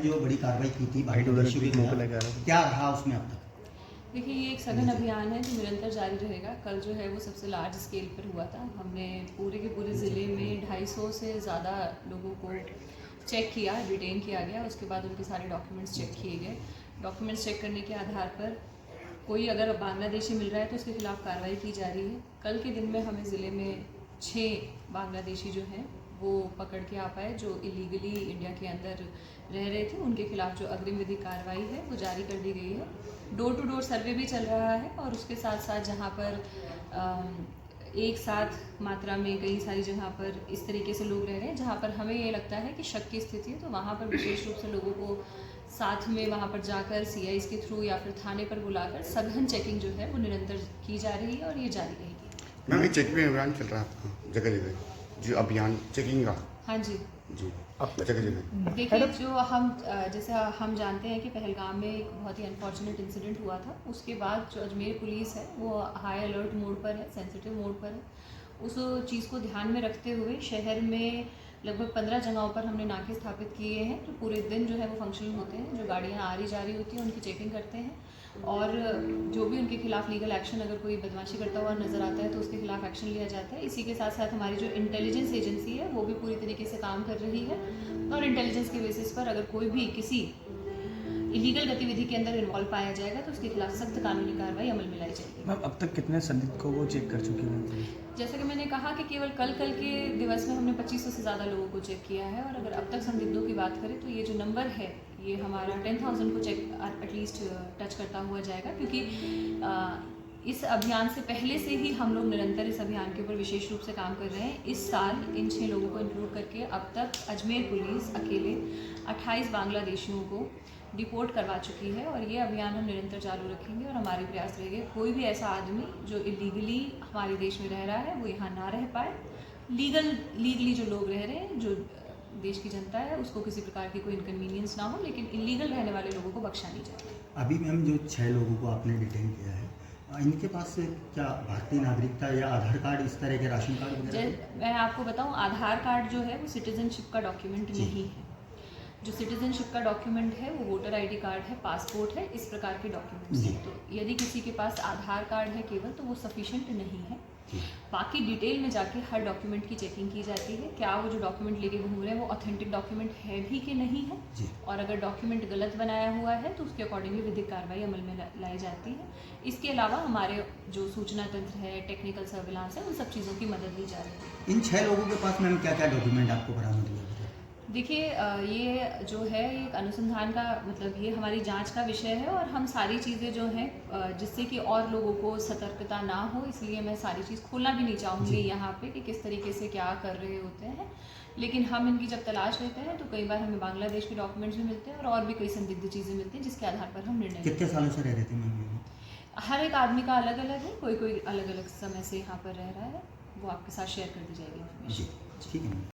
जो बड़ी कार्रवाई की थी बांग्लादेशी के खिलाफ, क्या रहा उसमें अब तक? देखिए, ये एक सघन अभियान है जो निरंतर जारी रहेगा। कल जो है वो सबसे लार्ज स्केल पर हुआ था। हमने पूरे के पूरे ज़िले में 250 से ज़्यादा लोगों को चेक किया, डिटेन किया गया। उसके बाद उनके सारे डॉक्यूमेंट्स चेक किए गए। डॉक्यूमेंट्स चेक करने के आधार पर कोई अगर बांग्लादेशी मिल रहा है तो उसके खिलाफ कार्रवाई की जा रही है। कल के दिन में हमें ज़िले में 6 बांग्लादेशी जो हैं वो पकड़ के आ पाए, जो इलीगली इंडिया के अंदर रह रहे थे। उनके खिलाफ जो अग्रिम विधिक कार्रवाई है वो जारी कर दी गई है। डोर टू डोर सर्वे भी चल रहा है और उसके साथ साथ जहाँ पर एक साथ मात्रा में कई सारी जगह पर इस तरीके से लोग रह रहे हैं जहाँ पर हमें ये लगता है कि शक की स्थिति है, तो वहाँ पर विशेष रूप से लोगों को साथ में वहाँ पर जाकर CIs के थ्रू या फिर थाने पर बुलाकर सघन चेकिंग जो है वो निरंतर की जा रही है और ये जारी रहेगी। मैम, ये चेकिंग अभियान चल रहा था जगह जगह, जो अभियान चेकिंग का। हाँ जी अब जगह जगह देखिए, जो हम जैसे हम जानते हैं कि पहलगाम में एक बहुत ही अनफॉर्चुनेट इंसिडेंट हुआ था। उसके बाद जो अजमेर पुलिस है वो हाई अलर्ट मोड पर है, सेंसिटिव मोड पर है। उस चीज़ को ध्यान में रखते हुए शहर में लगभग 15 जगहों पर हमने नाके स्थापित किए हैं जो पूरे दिन जो है वो फंक्शनल होते हैं। जो गाड़ियाँ आ रही जा रही होती हैं उनकी चेकिंग करते हैं और जो भी उनके खिलाफ लीगल एक्शन, अगर कोई बदमाशी करता हुआ नज़र आता है तो उसके खिलाफ एक्शन लिया जाता है। इसी के साथ साथ हमारी जो इंटेलिजेंस एजेंसी है वो भी पूरी तरीके से काम कर रही है और इंटेलिजेंस के बेसिस पर अगर कोई भी किसी इलीगल गतिविधि के अंदर इन्वॉल्व पाया जाएगा तो उसके खिलाफ सख्त कानूनी कार्रवाई अमल में लाई जाएगी। मैम, अब तक कितने संदिग्ध को वो चेक कर चुकी हैं? जैसा कि मैंने कहा कि केवल कल के दिवस में हमने 2500 से ज़्यादा लोगों को चेक किया है और अगर अब तक संदिग्धों की बात करें तो ये जो नंबर है ये हमारा 10,000 को चेक एटलीस्ट टच करता हुआ जाएगा, क्योंकि इस अभियान से पहले से ही हम लोग निरंतर इस अभियान के ऊपर विशेष रूप से काम कर रहे हैं। इस साल इन 6 लोगों को इंक्लूड करके अब तक अजमेर पुलिस अकेले 28 बांग्लादेशियों को डिपोर्ट करवा चुकी है और ये अभियान हम निरंतर चालू रखेंगे और हमारे प्रयास रहेंगे कोई भी ऐसा आदमी जो इलीगली हमारे देश में रह रहा है वो यहाँ ना रह पाए। लीगली जो लोग रह रहे हैं, जो देश की जनता है, उसको किसी प्रकार की कोई इनकन्वीनियंस ना हो, लेकिन इलीगल रहने वाले लोगों को बख्शा नहीं जाए। अभी मैम जो 6 लोगों को आपने डिटेन किया है, इनके पास क्या भारतीय नागरिकता या आधार कार्ड, इस तरह के राशन कार्ड वगैरह? मैं आपको बताऊं, आधार कार्ड जो है वो सिटीजनशिप का डॉक्यूमेंट नहीं है। जो सिटीजनशिप का डॉक्यूमेंट है वो वोटर ID कार्ड है, पासपोर्ट है, इस प्रकार के डॉक्यूमेंट्स हैं। तो यदि किसी के पास आधार कार्ड है केवल तो वो सफिशिएंट नहीं है। बाकी डिटेल में जाके हर डॉक्यूमेंट की चेकिंग की जाती है, क्या वो जो डॉक्यूमेंट लेके घूम रहे हैं वो ऑथेंटिक डॉक्यूमेंट है भी कि नहीं है, और अगर डॉक्यूमेंट गलत बनाया हुआ है तो उसके अकॉर्डिंगली विधिक कार्रवाई अमल में लाई जाती है। इसके अलावा हमारे जो सूचना तंत्र है, टेक्निकल सर्विलांस है, उन सब चीज़ों की मदद ली जा रही है। इन 6 लोगों के पास मैम क्या क्या डॉक्यूमेंट आपको बरामद हुए? देखिए, ये जो है एक अनुसंधान का मतलब ये हमारी जांच का विषय है और हम सारी चीज़ें जो हैं जिससे कि और लोगों को सतर्कता ना हो, इसलिए मैं सारी चीज़ खोलना भी नहीं चाहूँगी यहाँ पे कि किस तरीके से क्या कर रहे होते हैं। लेकिन हम इनकी जब तलाश लेते हैं तो कई बार हमें बांग्लादेश के डॉक्यूमेंट्स भी मिलते हैं और भी कई संदिग्ध चीज़ें मिलती हैं जिसके आधार पर हम निर्णय। कितने सालों से रह रहे थे मैम? हर एक आदमी का अलग अलग है, कोई अलग अलग समय से यहाँ पर रह रहा है, वो आपके साथ शेयर कर दी जाएगी इन्फॉर्मेशन। ठीक है।